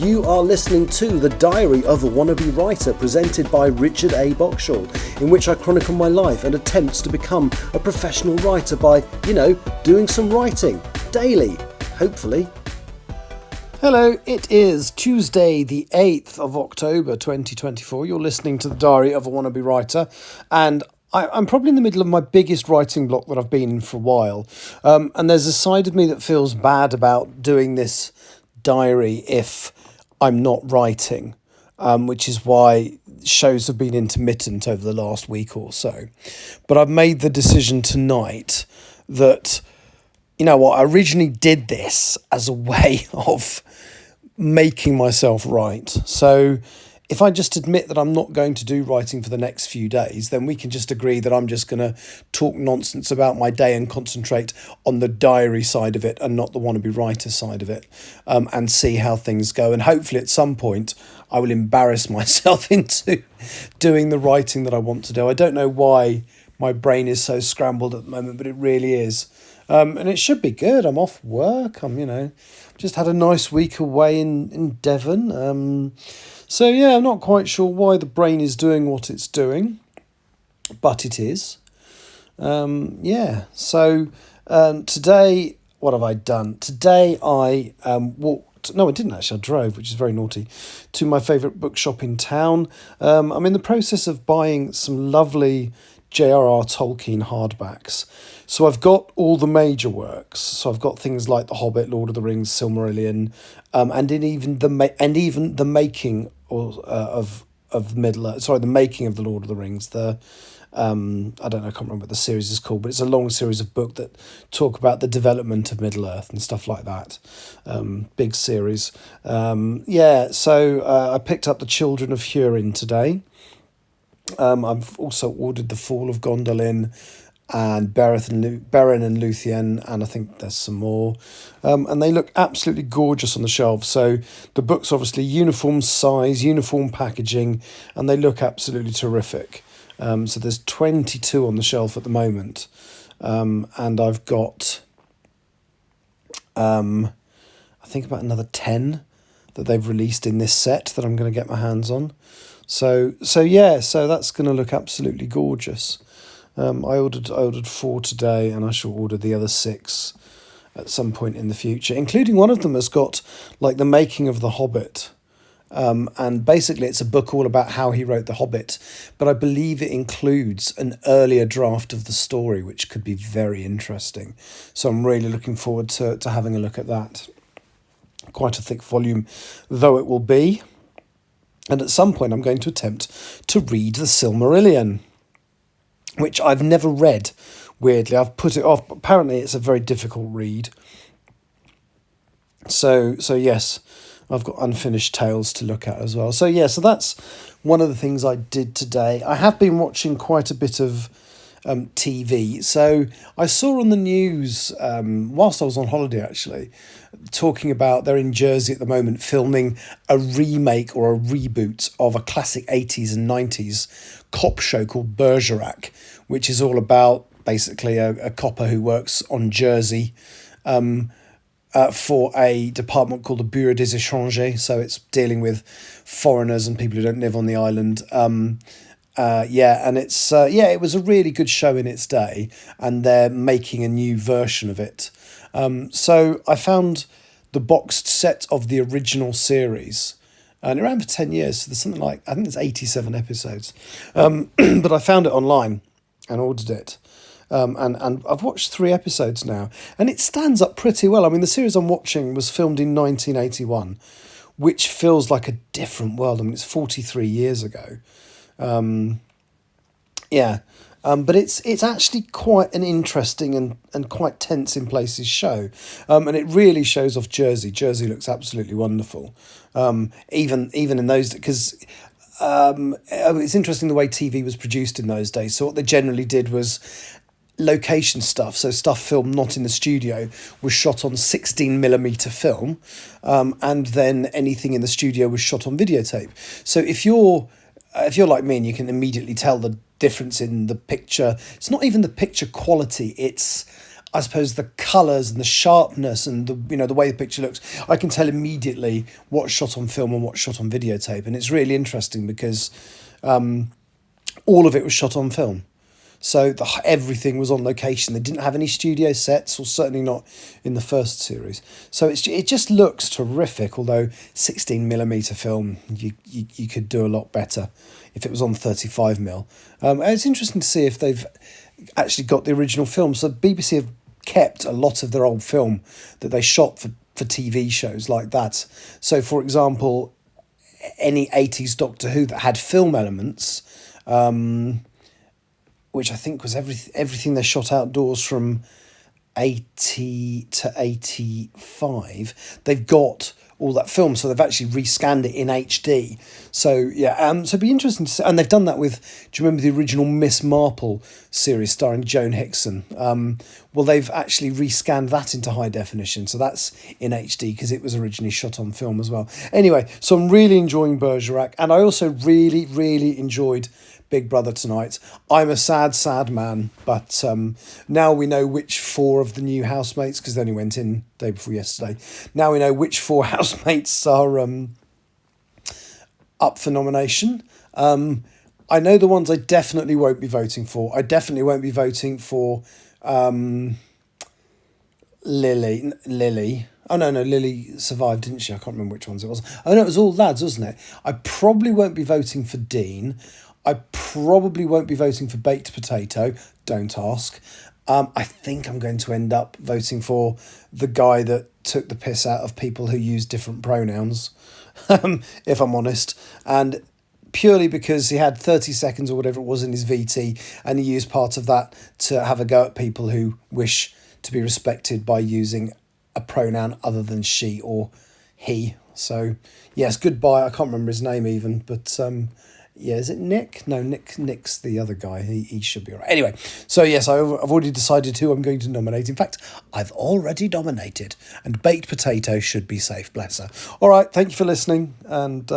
You are listening to The Diary of a Wannabe Writer, presented by Richard A. Boxshall, in which I chronicle my life and attempts to become a professional writer by, doing some writing, daily, hopefully. Hello, it is Tuesday the 8th of October 2024. You're listening to The Diary of a Wannabe Writer, and I'm probably in the middle of my biggest writing block that I've been in for a while. And there's a side of me that feels bad about doing this diary if I'm not writing, which is why shows have been intermittent over the last week or so. But I've made the decision tonight that, I originally did this as a way of making myself write. So if I just admit that I'm not going to do writing for the next few days, then we can just agree that I'm just going to talk nonsense about my day and concentrate on the diary side of it and not the wannabe writer side of it, and see how things go. And hopefully at some point I will embarrass myself into doing the writing that I want to do. I don't know why my brain is so scrambled at the moment, but it really is. And it should be good. I'm off work. I'm just had a nice week away in Devon. So yeah, I'm not quite sure why the brain is doing what it's doing, but it is. So today, what have I done? Today I walked, no I didn't actually, I drove, which is very naughty, to my favourite bookshop in town. I'm in the process of buying some lovely J.R.R. Tolkien hardbacks. So I've got all the major works. So I've got things like The Hobbit, Lord of the Rings, Silmarillion, and even the making of Middle-earth. Sorry, the making of the Lord of the Rings. I don't know, I can't remember what the series is called, but it's a long series of books that talk about the development of Middle-earth and stuff like that. Big series. So I picked up The Children of Hurin today. I've also ordered The Fall of Gondolin and Beren and Luthien, and I think there's some more. And they look absolutely gorgeous on the shelves. So the book's obviously uniform size, uniform packaging, and they look absolutely terrific. So there's 22 on the shelf at the moment. And I've got, I think about another 10 that they've released in this set that I'm going to get my hands on. So that's going to look absolutely gorgeous. I ordered 4 today, and I shall order the other 6 at some point in the future, including one of them has got like the making of The Hobbit. And basically it's a book all about how he wrote The Hobbit, but I believe it includes an earlier draft of the story, which could be very interesting. So I'm really looking forward to having a look at that. Quite a thick volume, though it will be. And at some point I'm going to attempt to read the Silmarillion, which I've never read, weirdly. I've put it off, but apparently it's a very difficult read. So yes, I've got Unfinished Tales to look at as well. So that's one of the things I did today. I have been watching quite a bit of TV. So I saw on the news, whilst I was on holiday actually, talking about they're in Jersey at the moment filming a remake or a reboot of a classic 80s and 90s cop show called Bergerac, which is all about basically a copper who works on Jersey for a department called the Bureau des Étrangers. So it's dealing with foreigners and people who don't live on the island. And it's it was a really good show in its day, and they're making a new version of it. So I found the boxed set of the original series, and it ran for 10 years. So there's something like, I think there's 87 episodes. But I found it online and ordered it. And I've watched 3 episodes now, and it stands up pretty well. I mean, the series I'm watching was filmed in 1981, which feels like a different world. I mean, it's 43 years ago. But it's actually quite an interesting and quite tense in places show. And it really shows off Jersey. Jersey looks absolutely wonderful. Even in those, because it's interesting the way TV was produced in those days. So what they generally did was location stuff, so stuff filmed not in the studio was shot on 16mm film, and then anything in the studio was shot on videotape. So if you're like me and you can immediately tell the difference in the picture, it's not even the picture quality, it's I suppose the colours and the sharpness and the way the picture looks, I can tell immediately what's shot on film and what's shot on videotape, and it's really interesting because all of it was shot on film. So everything was on location. They didn't have any studio sets, or certainly not in the first series. So it just looks terrific. Although 16mm film, you could do a lot better if it was on 35mm. It's interesting to see if they've actually got the original film. So BBC have kept a lot of their old film that they shot for TV shows like that. So, for example, any 80s Doctor Who that had film elements, which I think was everything they shot outdoors from 80 to 85, they've got all that film, so they've actually rescanned it in HD. So yeah, so it'd be interesting to see. And they've done that with, do you remember the original Miss Marple series starring Joan Hickson? Well, they've actually rescanned that into high definition, so that's in HD because it was originally shot on film as well. Anyway, so I'm really enjoying Bergerac, and I also really, really enjoyed Big Brother tonight. I'm a sad, sad man, but now we know which 4 of the new housemates, because they only went in day before yesterday. Now we know which 4 housemates are up for nomination. I know the ones I definitely won't be voting for. I definitely won't be voting for Lily. Oh, no, Lily survived, didn't she? I can't remember which ones it was. Oh, no, it was all lads, wasn't it? I probably won't be voting for Dean. I probably won't be voting for Baked Potato. Don't ask. I think I'm going to end up voting for the guy that took the piss out of people who use different pronouns, if I'm honest. And purely because he had 30 seconds or whatever it was in his VT, and he used part of that to have a go at people who wish to be respected by using a pronoun other than she or he. So, yes, goodbye. I can't remember his name even, but... yeah, is it Nick? No, Nick's the other guy. He should be all right. Anyway, so yes, I've already decided who I'm going to nominate. In fact, I've already nominated, and Baked Potato should be safe, bless her. All right, thank you for listening, and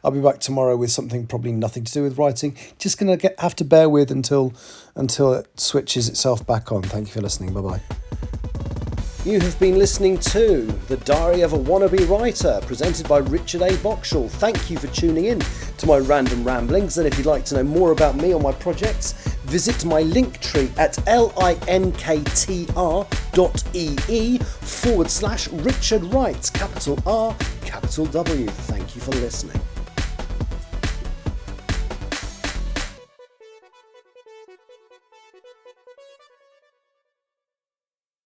I'll be back tomorrow with something probably nothing to do with writing. Just going to have to bear with until it switches itself back on. Thank you for listening. Bye-bye. You have been listening to The Diary of a Wannabe Writer, presented by Richard A. Boxall. Thank you for tuning in to my random ramblings, and if you'd like to know more about me or my projects, visit my link tree at linktr.ee/Richard Wright, capital R, capital W. Thank you for listening.